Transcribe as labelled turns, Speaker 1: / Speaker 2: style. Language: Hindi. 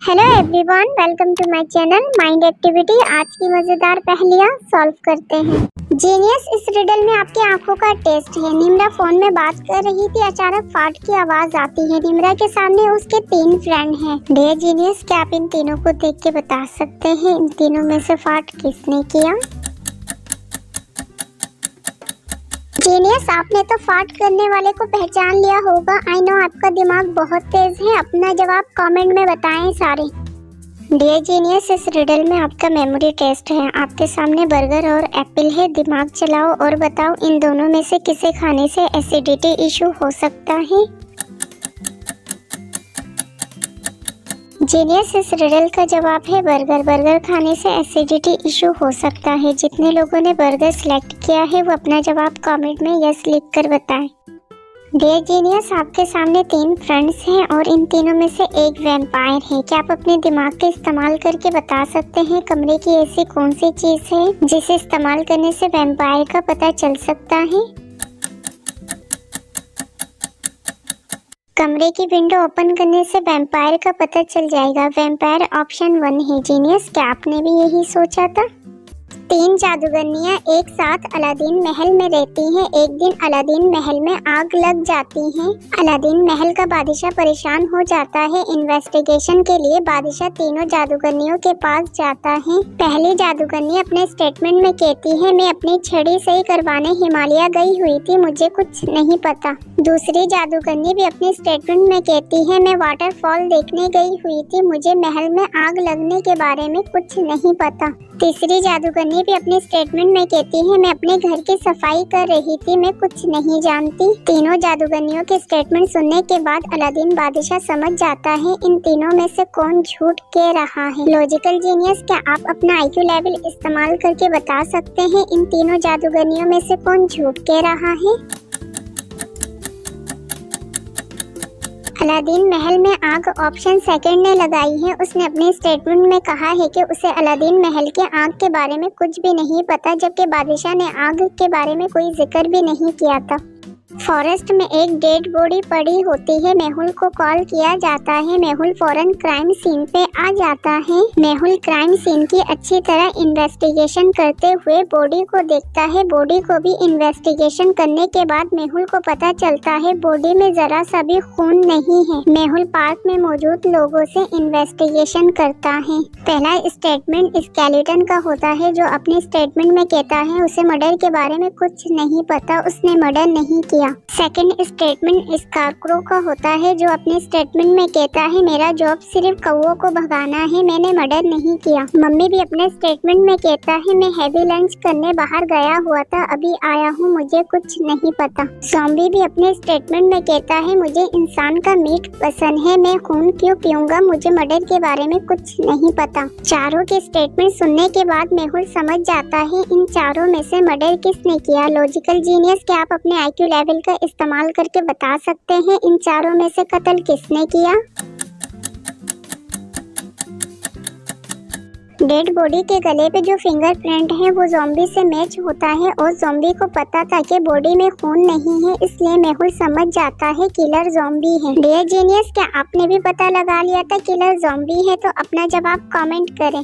Speaker 1: Hello everyone, welcome to my channel mind activity. आज की मजेदार पहेलियां सॉल्व करते हैं। जीनियस, इस रिडल में आपकी आंखों का टेस्ट है। निम्रा फोन में बात कर रही थी, अचानक फाट की आवाज आती है। निम्रा के सामने उसके 3 फ्रेंड हैं। डियर जीनियस, क्या आप इन तीनों को देख के बता सकते हैं इन तीनों में से फाट किसने किया? जीनियस, आपने तो फाट करने वाले को पहचान लिया होगा। आई नो आपका दिमाग बहुत तेज है। अपना जवाब कमेंट में बताएं सारे। डियर जीनियस, इस रिडल में आपका मेमोरी टेस्ट है। आपके सामने बर्गर और एप्पल है। दिमाग चलाओ और बताओ इन दोनों में से किसे खाने से एसिडिटी इशू हो सकता है। जीनियस, इस रिडल का जवाब है बर्गर। बर्गर खाने से एसिडिटी इशू हो सकता है। जितने लोगों ने बर्गर सिलेक्ट किया है वो अपना जवाब कमेंट में यस लिखकर बताएं। डियर जीनियस, आपके सामने 3 फ्रेंड्स हैं और इन तीनों में से एक वैम्पायर है। क्या आप अपने दिमाग का इस्तेमाल करके बता सकते हैं कमरे की ऐसी कौन सी चीज है जिसे इस्तेमाल करने से वैम्पायर का पता चल सकता है? कमरे की विंडो ओपन करने से वैम्पायर का पता चल जाएगा। वैम्पायर ऑप्शन 1 है। जीनियस, क्या आपने भी यही सोचा था? 3 जादूगरनियां एक साथ अलादीन महल में रहती हैं। एक दिन अलादीन महल में आग लग जाती है। अलादीन महल का बादशाह परेशान हो जाता है। इन्वेस्टिगेशन के लिए बादशाह तीनों जादूगरनियों के पास जाता है। पहली जादूगरनी अपने स्टेटमेंट में कहती है, मैं अपनी छड़ी सही करवाने हिमालय गई हुई थी, मुझे कुछ नहीं पता। दूसरी जादूगरनी भी अपने स्टेटमेंट में कहती है, मैं वाटरफॉल देखने गई हुई थी, मुझे महल में आग लगने के बारे में कुछ नहीं पता। तीसरी जादूगरनी भी अपने स्टेटमेंट में कहती है, मैं अपने घर की सफाई कर रही थी, मैं कुछ नहीं जानती। तीनों जादूगरनियों के स्टेटमेंट सुनने के बाद अलादीन बादशाह समझ जाता है इन तीनों में से कौन झूठ कह रहा है। लॉजिकल जीनियस, क्या आप अपना IQ लेवल इस्तेमाल करके बता सकते हैं इन तीनों जादूगरनियों में से कौन झूठ कह रहा है? अलादीन महल में आग ऑप्शन सेकंड ने लगाई है। उसने अपने स्टेटमेंट में कहा है कि उसे अलादीन महल के आग के बारे में कुछ भी नहीं पता, जबकि बादशाह ने आग के बारे में कोई जिक्र भी नहीं किया था। फॉरेस्ट में एक डेड बॉडी पड़ी होती है। मेहुल को कॉल किया जाता है। मेहुल फौरन क्राइम सीन पे आ जाता है। मेहुल क्राइम सीन की अच्छी तरह इन्वेस्टिगेशन करते हुए बॉडी को देखता है। बॉडी को भी इन्वेस्टिगेशन करने के बाद मेहुल को पता चलता है बॉडी में जरा सा भी खून नहीं है। मेहुल पार्क में मौजूद लोगों से इन्वेस्टिगेशन करता है। पहला स्टेटमेंट स्केलेटन का होता है, जो अपने स्टेटमेंट में कहता है उसे मर्डर के बारे में कुछ नहीं पता, उसने मर्डर नहीं किया। सेकंड स्टेटमेंट स्कार्क्रो का होता है, जो अपने स्टेटमेंट में कहता है मेरा जॉब सिर्फ कौवों को भगाना है, मैंने मर्डर नहीं किया। मम्मी भी अपने स्टेटमेंट में कहता है मैं हैवी लंच करने बाहर गया हुआ था, अभी आया हूँ, मुझे कुछ नहीं पता। ज़ॉम्बी भी अपने स्टेटमेंट में कहता है मुझे इंसान का मीट पसंद है, मैं खून क्यों पीऊंगा, मुझे मर्डर के बारे में कुछ नहीं पता। चारों के स्टेटमेंट सुनने के बाद मेहुल समझ जाता है इन चारों में से मर्डर किसने किया। लॉजिकल जीनियस, क्या आप अपने IQ लेवल का इस्तेमाल करके बता सकते हैं इन चारों में से कत्ल किसने किया? डेड बॉडी के गले पे जो फिंगरप्रिंट है वो ज़ॉम्बी से मैच होता है और ज़ॉम्बी को पता था कि बॉडी में खून नहीं है, इसलिए मेहुल समझ जाता है किलर ज़ॉम्बी है। डियर जीनियस, क्या आपने भी पता लगा लिया था किलर ज़ॉम्बी है? तो अपना जवाब कमेंट करें।